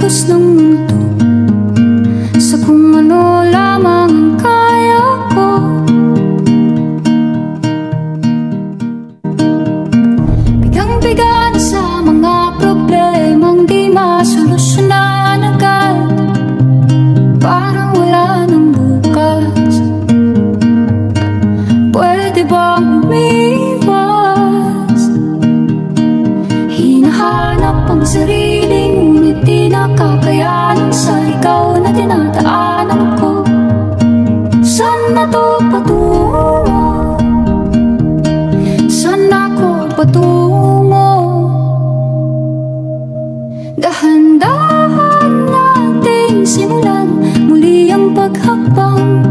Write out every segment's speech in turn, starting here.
agos ng mundo, sa kung ano lamang ang kaya ko. Bigang-biga na sa mga problemang di masolusyonan agad, parang wala nang bukas. Pwede bang umiwas? Hinahanap ang sarili, ngunit di nakakayanan sa ikaw na dinadaanan ko. Saan na to patungo? Saan ako patungo? Dahan-dahan nating simulan muli ang paghakbang.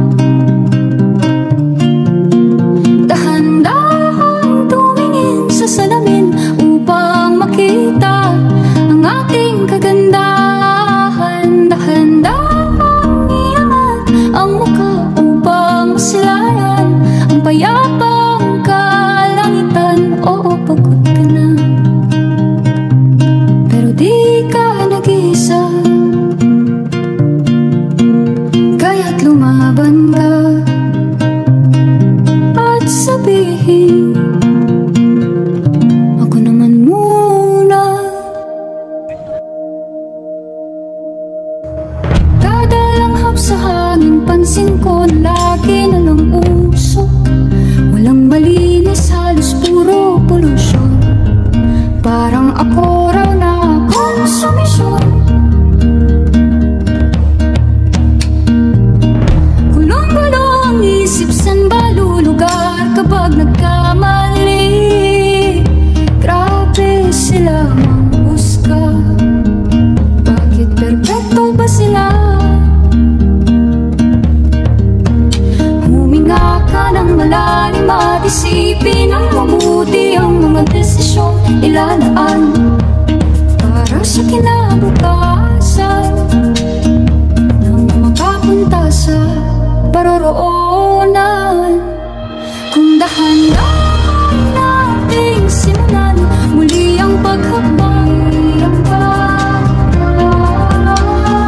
Dahan-dahan tumingin sa salamin upang makita ang ating kagandahan. Dahan-dahan iangat ang mukha upang masilayan ang payapang kalangitan. Oo, pagod ka na, pero di ka nag-iisa, kaya't lumaban ka at sabihin, ako naman muna. Kada langhap sa hangin, pansin ko lagi na lang usok. Walang malinis, halos puro polusyon. Parang ako raw na konsumisyon. Gulong-gulo ang isip, san ba lulugar kapag nagkamali? Grabe sila manghusga, bakit perpekto ba sila? Huminga ka ng malalim at isipin ang mabuti ang mga desisyong ilalaan para sa kinabukasan, nang makapunta sa paroroonan. Kung dahan-dahan nating simulan muli ang paghakbang,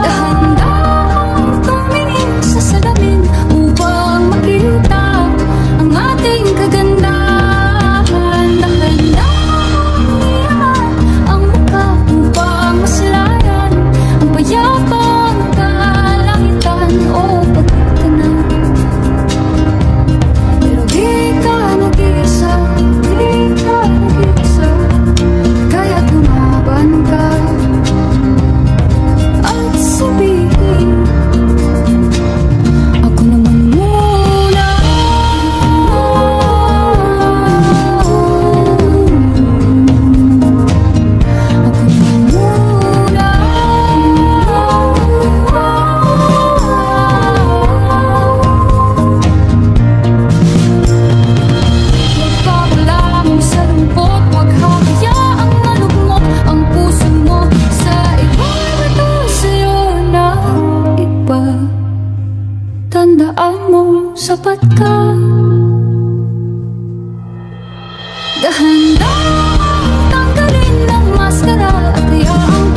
dahan-dahan tumingin sa salamin upang makita ang ating kagandahan. Dahan-dahan iangat ang mukha upang masilayan ang payapang kalangitan. Oo, pagod ka na, pero di ka nag-iisa, di ka nag-iisa, kaya't lumaban ka at sabihin, ako naman muna. Ako naman muna. Magpapala mo sa lungkot, wag hahayaang malugmok ang puso mo sa iba'y bato sa'yo na iba. Tandaan mo, sapat ka. Dahan-dahan tanggalin ang maskara at hayaang